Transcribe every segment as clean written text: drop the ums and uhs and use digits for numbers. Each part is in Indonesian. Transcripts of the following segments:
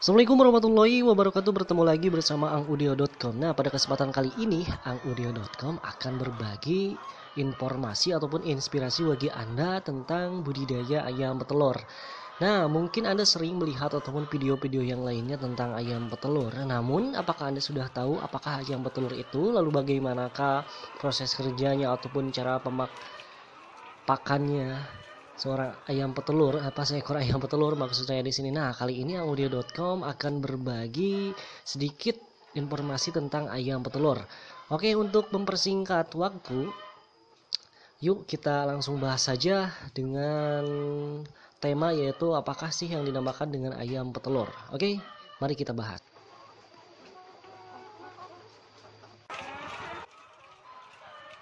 Assalamualaikum warahmatullahi wabarakatuh. Bertemu lagi bersama angudio.com. Nah, pada kesempatan kali ini angudio.com akan berbagi informasi ataupun inspirasi bagi Anda tentang budidaya ayam petelur. Nah, mungkin Anda sering melihat ataupun video-video yang lainnya tentang ayam petelur. Namun, apakah Anda sudah tahu apakah ayam petelur itu? Lalu bagaimanakah proses kerjanya ataupun cara pakannya seorang ayam petelur, seekor ayam petelur maksud saya di sini. Nah, kali ini audio.com akan berbagi sedikit informasi tentang ayam petelur. Oke, untuk mempersingkat waktu, yuk kita langsung bahas saja dengan tema, yaitu apakah sih yang dinamakan dengan ayam petelur. Oke, mari kita bahas.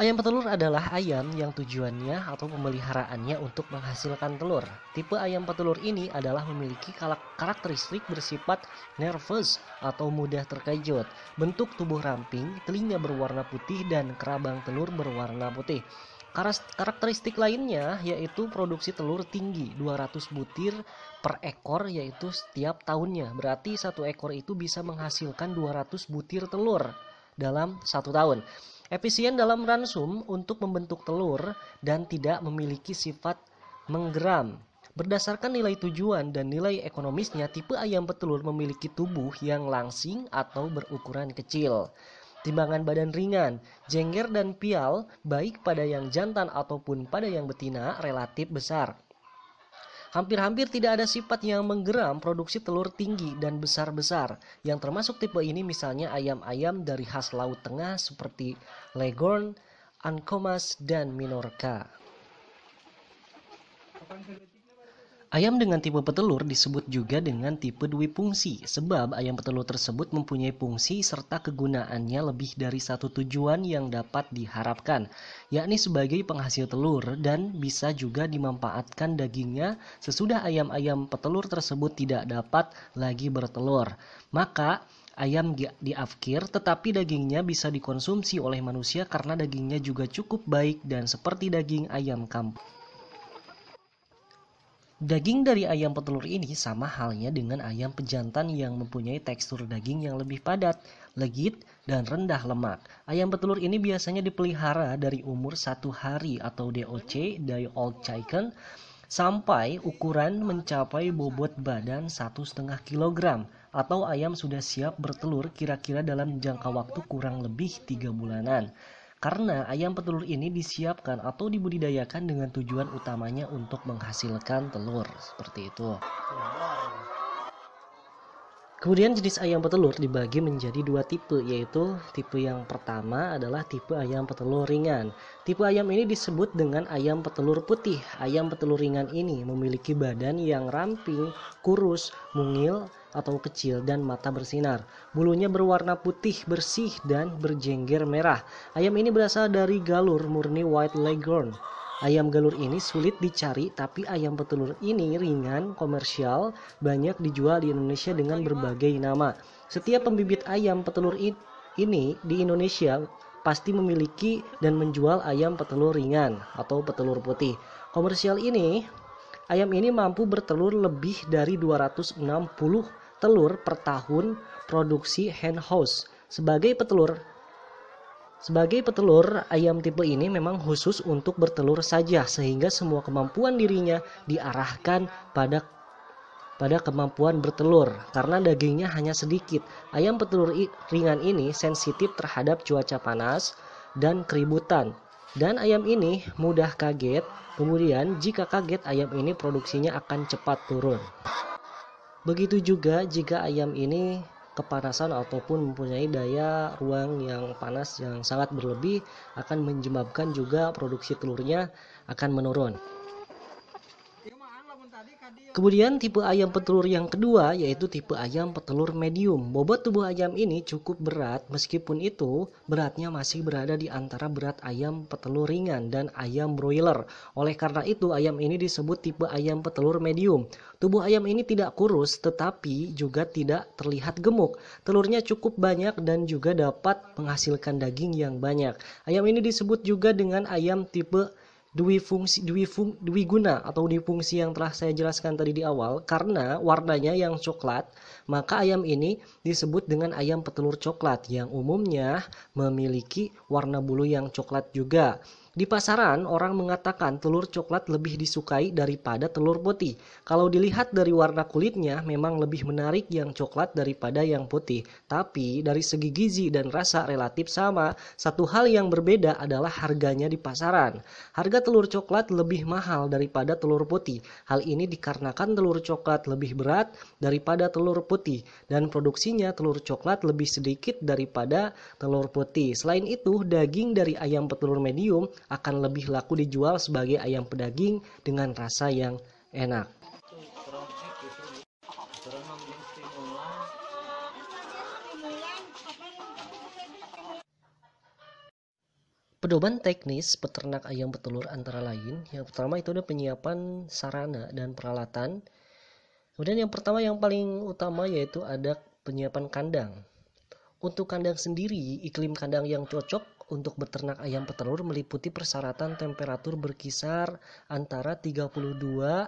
Ayam petelur adalah ayam yang tujuannya atau pemeliharaannya untuk menghasilkan telur. Tipe ayam petelur ini adalah memiliki karakteristik bersifat nervous atau mudah terkejut. Bentuk tubuh ramping, telinga berwarna putih, dan kerabang telur berwarna putih. Karakteristik lainnya yaitu produksi telur tinggi, 200 butir per ekor yaitu setiap tahunnya. Berarti satu ekor itu bisa menghasilkan 200 butir telur dalam satu tahun. Efisien dalam ransum untuk membentuk telur dan tidak memiliki sifat menggeram. Berdasarkan nilai tujuan dan nilai ekonomisnya, tipe ayam petelur memiliki tubuh yang langsing atau berukuran kecil. Timbangan badan ringan, jengger dan pial baik pada yang jantan ataupun pada yang betina relatif besar. Hampir-hampir tidak ada sifat yang menggeram, produksi telur tinggi dan besar-besar. Yang termasuk tipe ini misalnya ayam-ayam dari khas Laut Tengah seperti Leghorn, Ancomas, dan Minorca. Ayam dengan tipe petelur disebut juga dengan tipe dwifungsi, sebab ayam petelur tersebut mempunyai fungsi serta kegunaannya lebih dari satu tujuan yang dapat diharapkan, yakni sebagai penghasil telur dan bisa juga dimanfaatkan dagingnya sesudah ayam-ayam petelur tersebut tidak dapat lagi bertelur. Maka ayam diafkir, tetapi dagingnya bisa dikonsumsi oleh manusia karena dagingnya juga cukup baik dan seperti daging ayam kampung. Daging dari ayam petelur ini sama halnya dengan ayam pejantan yang mempunyai tekstur daging yang lebih padat, legit, dan rendah lemak. Ayam petelur ini biasanya dipelihara dari umur 1 hari atau DOC, Day Old Chicken, sampai ukuran mencapai bobot badan 1,5 kg atau ayam sudah siap bertelur kira-kira dalam jangka waktu kurang lebih 3 bulanan. Karena ayam petelur ini disiapkan atau dibudidayakan dengan tujuan utamanya untuk menghasilkan telur, seperti itu. Kemudian jenis ayam petelur dibagi menjadi 2 tipe, yaitu tipe yang pertama adalah tipe ayam petelur ringan. Tipe ayam ini disebut dengan ayam petelur putih. Ayam petelur ringan ini memiliki badan yang ramping, kurus, mungil atau kecil, dan mata bersinar. Bulunya berwarna putih bersih dan berjengger merah. Ayam ini berasal dari galur murni White Leghorn. Ayam galur ini sulit dicari, tapi ayam petelur ini ringan, komersial, banyak dijual di Indonesia dengan berbagai nama. Setiap pembibit ayam petelur ini di Indonesia pasti memiliki dan menjual ayam petelur ringan atau petelur putih. Komersial ini, ayam ini mampu bertelur lebih dari 260 telur per tahun produksi hen house. Sebagai petelur, ayam tipe ini memang khusus untuk bertelur saja, sehingga semua kemampuan dirinya diarahkan pada kemampuan bertelur. Karena dagingnya hanya sedikit, ayam petelur ringan ini sensitif terhadap cuaca panas dan keributan. Dan ayam ini mudah kaget, kemudian jika kaget ayam ini produksinya akan cepat turun. Begitu juga jika ayam ini kepanasan ataupun mempunyai daya ruang yang panas yang sangat berlebih, akan menyebabkan juga produksi telurnya akan menurun. Kemudian tipe ayam petelur yang kedua yaitu tipe ayam petelur medium. Bobot tubuh ayam ini cukup berat, meskipun itu beratnya masih berada di antara berat ayam petelur ringan dan ayam broiler. Oleh karena itu ayam ini disebut tipe ayam petelur medium. Tubuh ayam ini tidak kurus tetapi juga tidak terlihat gemuk. Telurnya cukup banyak dan juga dapat menghasilkan daging yang banyak. Ayam ini disebut juga dengan ayam tipe dwi guna atau dwi fungsi yang telah saya jelaskan tadi di awal. Karena warnanya yang coklat, maka ayam ini disebut dengan ayam petelur coklat yang umumnya memiliki warna bulu yang coklat juga. Di pasaran, orang mengatakan telur coklat lebih disukai daripada telur putih. Kalau dilihat dari warna kulitnya, memang lebih menarik yang coklat daripada yang putih. Tapi dari segi gizi dan rasa relatif sama. Satu hal yang berbeda adalah harganya di pasaran. Harga telur coklat lebih mahal daripada telur putih. Hal ini dikarenakan telur coklat lebih berat daripada telur putih. Dan produksinya telur coklat lebih sedikit daripada telur putih. Selain itu, daging dari ayam petelur medium akan lebih laku dijual sebagai ayam pedaging dengan rasa yang enak. Pedoman teknis peternak ayam petelur antara lain, yang pertama itu ada penyiapan sarana dan peralatan. Kemudian yang pertama yang paling utama yaitu ada penyiapan kandang. Untuk kandang sendiri, iklim kandang yang cocok untuk beternak ayam petelur meliputi persyaratan temperatur berkisar antara 32,2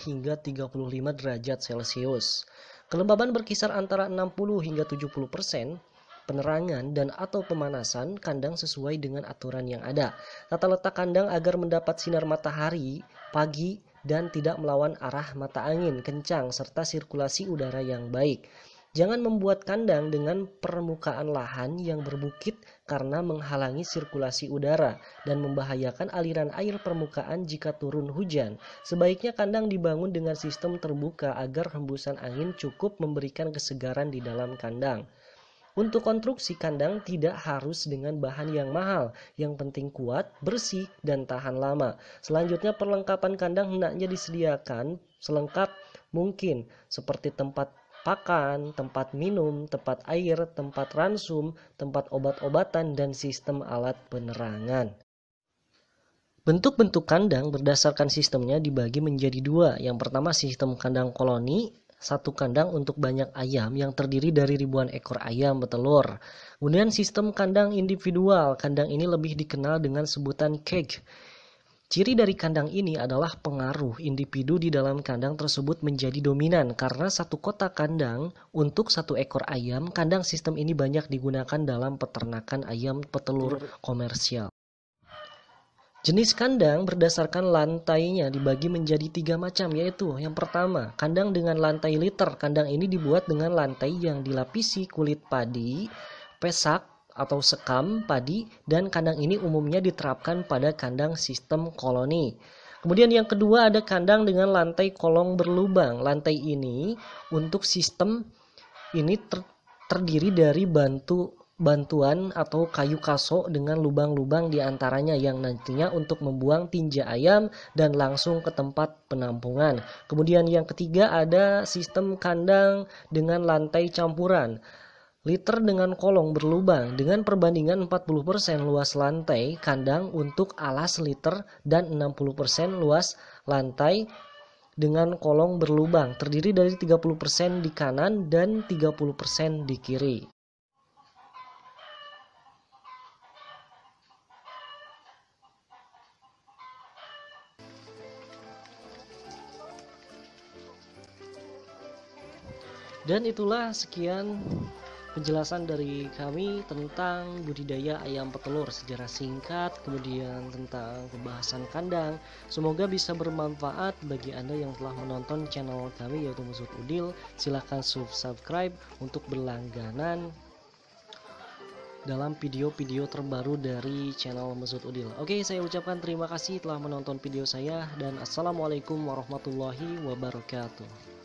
hingga 35 derajat Celcius. Kelembaban berkisar antara 60 hingga 70%. Penerangan dan atau pemanasan kandang sesuai dengan aturan yang ada. Tata letak kandang agar mendapat sinar matahari pagi dan tidak melawan arah mata angin kencang serta sirkulasi udara yang baik. Jangan membuat kandang dengan permukaan lahan yang berbukit karena menghalangi sirkulasi udara dan membahayakan aliran air permukaan jika turun hujan. Sebaiknya kandang dibangun dengan sistem terbuka agar hembusan angin cukup memberikan kesegaran di dalam kandang. Untuk konstruksi kandang tidak harus dengan bahan yang mahal, yang penting kuat, bersih, dan tahan lama. Selanjutnya perlengkapan kandang hendaknya disediakan selengkap mungkin seperti tempat pakan, tempat minum, tempat air, tempat ransum, tempat obat-obatan, dan sistem alat penerangan. Bentuk-bentuk kandang berdasarkan sistemnya dibagi menjadi dua. Yang pertama sistem kandang koloni, satu kandang untuk banyak ayam yang terdiri dari ribuan ekor ayam petelur. Kemudian sistem kandang individual, kandang ini lebih dikenal dengan sebutan cage. Ciri dari kandang ini adalah pengaruh individu di dalam kandang tersebut menjadi dominan karena satu kotak kandang untuk satu ekor ayam. Kandang sistem ini banyak digunakan dalam peternakan ayam petelur komersial. Jenis kandang berdasarkan lantainya dibagi menjadi 3 macam, yaitu yang pertama, kandang dengan lantai liter. Kandang ini dibuat dengan lantai yang dilapisi kulit padi, pesak, atau sekam padi, dan kandang ini umumnya diterapkan pada kandang sistem koloni. Kemudian yang kedua ada kandang dengan lantai kolong berlubang. Lantai ini untuk sistem ini terdiri dari bantuan atau kayu kaso dengan lubang-lubang di antaranya yang nantinya untuk membuang tinja ayam dan langsung ke tempat penampungan. Kemudian yang ketiga ada sistem kandang dengan lantai campuran. Liter dengan kolong berlubang dengan perbandingan 40% luas lantai kandang untuk alas liter dan 60% luas lantai dengan kolong berlubang, terdiri dari 30% di kanan dan 30% di kiri. Dan itulah sekian penjelasan dari kami tentang budidaya ayam petelur, sejarah singkat, kemudian tentang pembahasan kandang. Semoga bisa bermanfaat bagi Anda yang telah menonton channel kami yaitu Mesut Udil. Silahkan subscribe untuk berlangganan dalam video-video terbaru dari channel Mesut Udil. Oke, saya ucapkan terima kasih telah menonton video saya dan assalamualaikum warahmatullahi wabarakatuh.